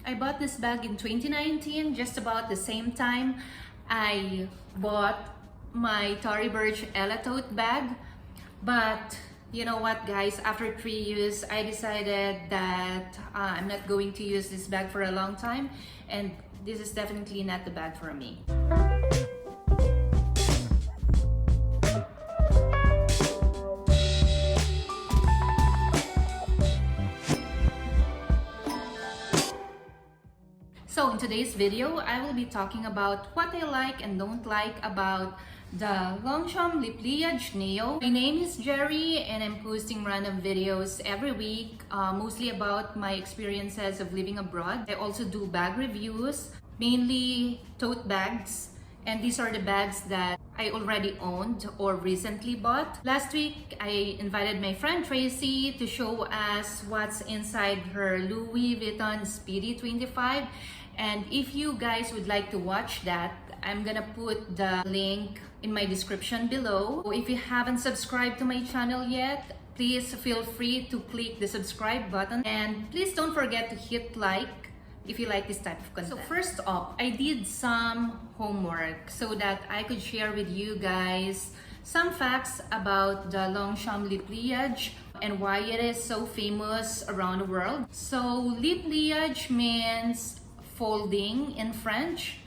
I bought this bag in 2019, just about the same time I bought my Tory Burch Ella tote bag. But you know what, guys, after 3 years, I decided that I'm not going to use this bag for a long time, and this is definitely not the bag for me. So in today's video, I will be talking about what I like and don't like about the Longchamp Le Pliage Neo. My name is Jerry and I'm posting random videos every week, mostly about my experiences of living abroad. I also do bag reviews, mainly tote bags, and these are the bags that I already owned or recently bought. Last week, I invited my friend Tracy to show us what's inside her Louis Vuitton Speedy 25. And if you guys would like to watch that, I'm gonna put the link in my description below. If you haven't subscribed to my channel yet, please feel free to click the subscribe button. And please don't forget to hit like if you like this type of content. So first off, I did some homework so that I could share with you guys some facts about the Longchamp Le Pliage and why it is so famous around the world. So Le Pliage means folding in French,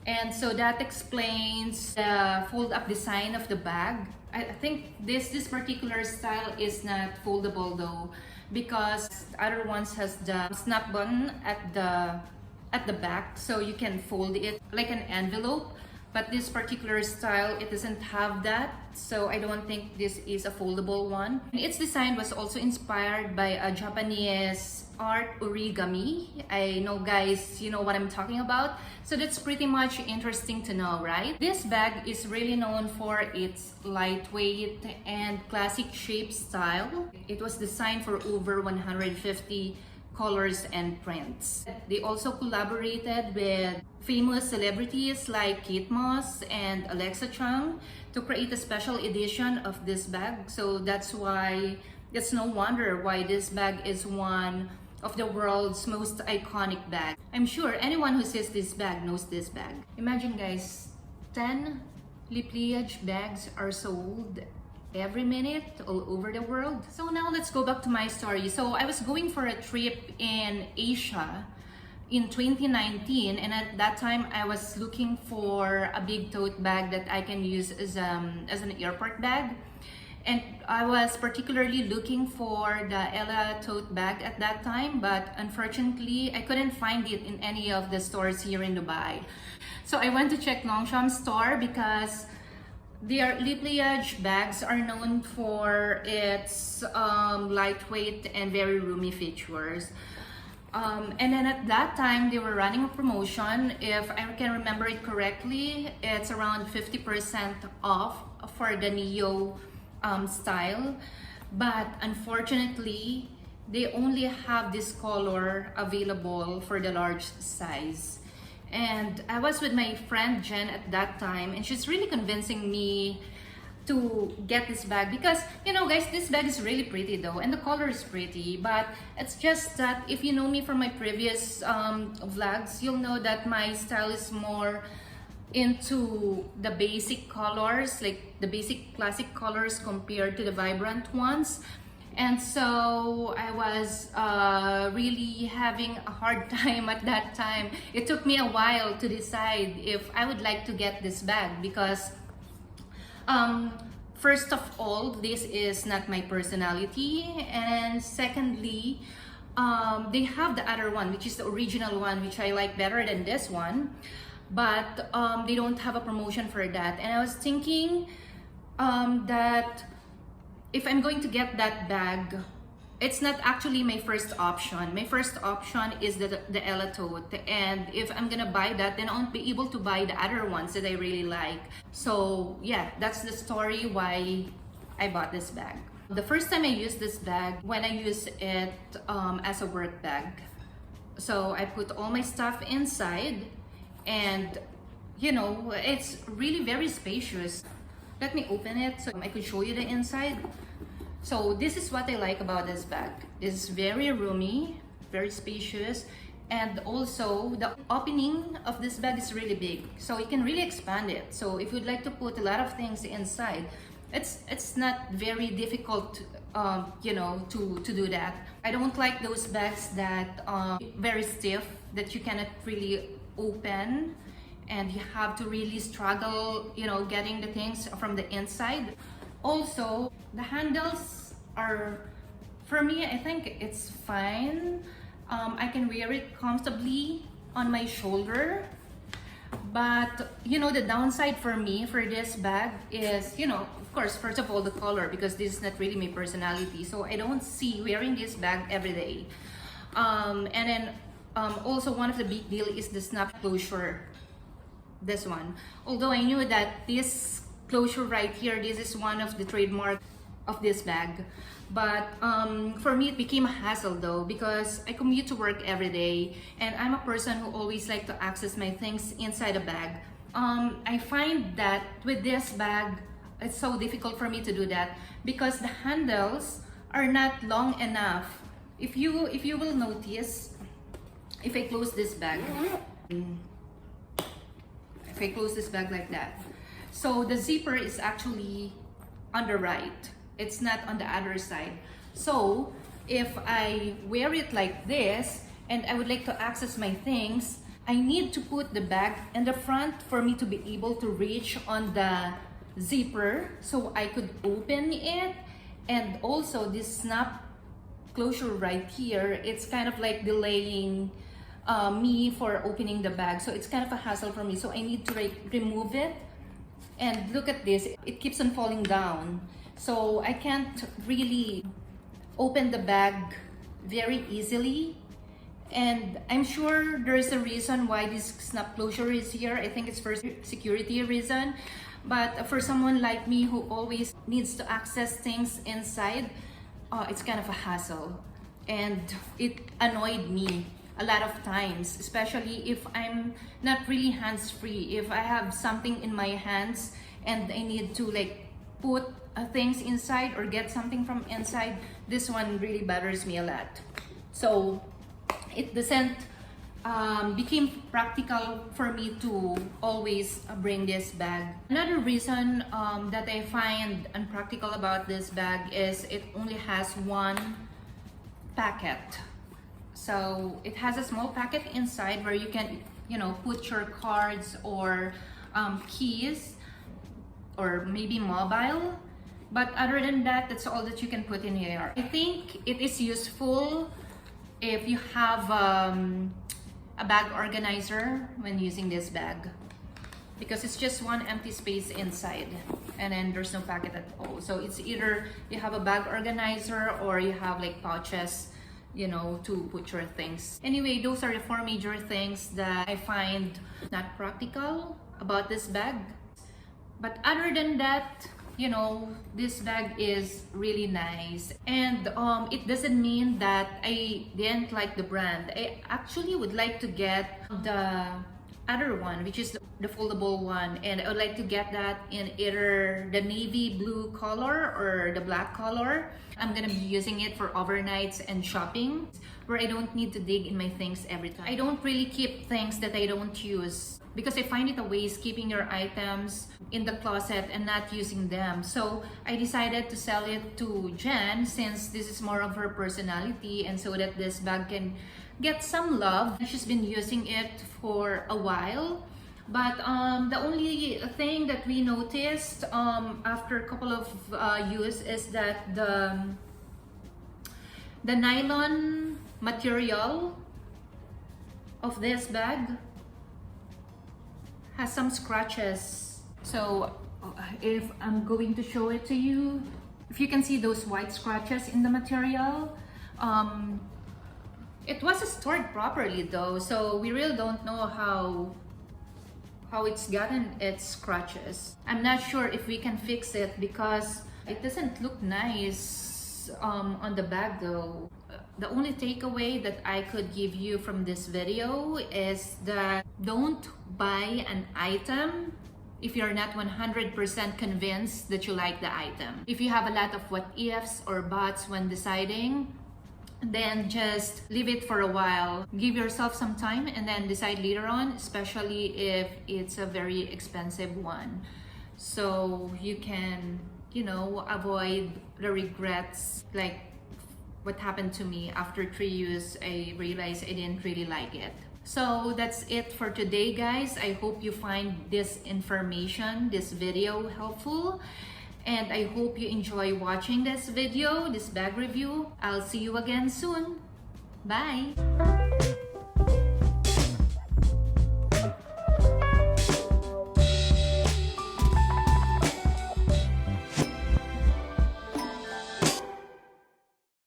and so that explains the fold-up design of the bag. I think this particular style is not foldable though, because the other ones has the snap button at the back, so you can fold it like an envelope. But this particular style, it doesn't have that, so I don't think this is a foldable one. And its design was also inspired by a Japanese art origami. I know, guys, you know what I'm talking about. So that's pretty much interesting to know, right? This bag is really known for its lightweight and classic shape style. It was designed for over 150 colors and prints. They also collaborated with famous celebrities like Kate Moss and Alexa Chung to create a special edition of this bag. So that's why it's no wonder why this bag is one of the world's most iconic bags. I'm sure anyone who sees this bag knows this bag. Imagine, guys, 10 Le Pliage bags are sold every minute all over the world. So now let's go back to my story. So I was going for a trip in Asia in 2019, and at that time I was looking for a big tote bag that I can use as an airport bag. And I was particularly looking for the Ella tote bag at that time, but unfortunately I couldn't find it in any of the stores here in Dubai. So I went to check Longchamp store because their Le Pliage bags are known for its lightweight and very roomy features. And then at that time, they were running a promotion. If I can remember it correctly, it's around 50% off for the Neo style. But unfortunately, they only have this color available for the large size. And I was with my friend Jen at that time, and she's really convincing me to get this bag because, you know, guys, this bag is really pretty though, and the color is pretty. But it's just that if you know me from my previous vlogs, you'll know that my style is more into the basic colors, like the basic classic colors compared to the vibrant ones. And so I was really having a hard time at that time. It took me a while to decide if I would like to get this bag because first of all, this is not my personality, and secondly, they have the other one, which is the original one, which I like better than this one, but they don't have a promotion for that. And I was thinking that if I'm going to get that bag, it's not actually my first option. My first option is the Ella tote, and if I'm gonna buy that, then I won't be able to buy the other ones that I really like. So yeah, that's the story why I bought this bag. The first time I used this bag, when I used it as a work bag. So I put all my stuff inside, and you know, it's really very spacious. Let me open it so I could show you the inside. So this is what I like about this bag. It's very roomy, very spacious, And also the opening of this bag is really big, so you can really expand it. So if you'd like to put a lot of things inside, it's not very difficult, you know, to do that. I don't like those bags that very stiff, that you cannot really open and you have to really struggle, you know, getting the things from the inside. Also, the handles are, for me, I think it's fine. I can wear it comfortably on my shoulder. But you know, the downside for me for this bag is, you know, of course, first of all, the color, because this is not really my personality, so I don't see wearing this bag every day. And then also one of the big deal is the snap closure, this one. Although I knew that this closure right here, this is one of the trademark of this bag, but for me it became a hassle though, because I commute to work every day and I'm a person who always like to access my things inside a bag. I find that with this bag it's so difficult for me to do that because the handles are not long enough. If you will notice, if I close this bag, if I close this bag like that, so the zipper is actually on the right, it's not on the other side. So if I wear it like this and I would like to access my things, I need to put the bag in the front for me to be able to reach on the zipper so I could open it. And also this snap closure right here, it's kind of like delaying me for opening the bag, so it's kind of a hassle for me. So I need to remove it. And look at this, it keeps on falling down, so I can't really open the bag very easily. And I'm sure there's a reason why this snap closure is here. I think it's for security reason, but for someone like me who always needs to access things inside, it's kind of a hassle, and it annoyed me a lot of times, especially if I'm not really hands-free. If I have something in my hands and I need to like put things inside or get something from inside, this one really bothers me a lot. So it doesn't became practical for me to always bring this bag. Another reason that I find unpractical about this bag is it only has one packet. So it has a small packet inside where you can, you know, put your cards or keys or maybe mobile. But other than that, that's all that you can put in here. I think it is useful if you have a bag organizer when using this bag, because it's just one empty space inside and then there's no packet at all. So it's either you have a bag organizer or you have like pouches, you know, to put your things. Anyway, those are the four major things that I find not practical about this bag. But other than that, you know, this bag is really nice. And it doesn't mean that I didn't like the brand. I actually would like to get the other one, which is the foldable one, and I would like to get that in either the navy blue color or the black color. I'm gonna be using it for overnights and shopping, where I don't need to dig in my things every time. I don't really keep things that I don't use, because I find it a waste keeping your items in the closet and not using them. So I decided to sell it to Jen, since this is more of her personality, and so that this bag can get some love. She's been using it for a while, but the only thing that we noticed after a couple of use is that the nylon material of this bag has some scratches. So if I'm going to show it to you, if you can see those white scratches in the material, it was stored properly though, so we really don't know how it's gotten its scratches. I'm not sure if we can fix it because it doesn't look nice on the bag though. The only takeaway that I could give you from this video is that don't buy an item if you're not 100% convinced that you like the item. If you have a lot of what ifs or buts when deciding, then just leave it for a while. Give yourself some time and then decide later on, especially if it's a very expensive one. So you can, avoid the regrets like what happened to me. After 3 use, I realized I didn't really like it. So that's it for today, guys. I hope you find this information, this video helpful. And I hope you enjoy watching this video, this bag review. I'll see you again soon. Bye!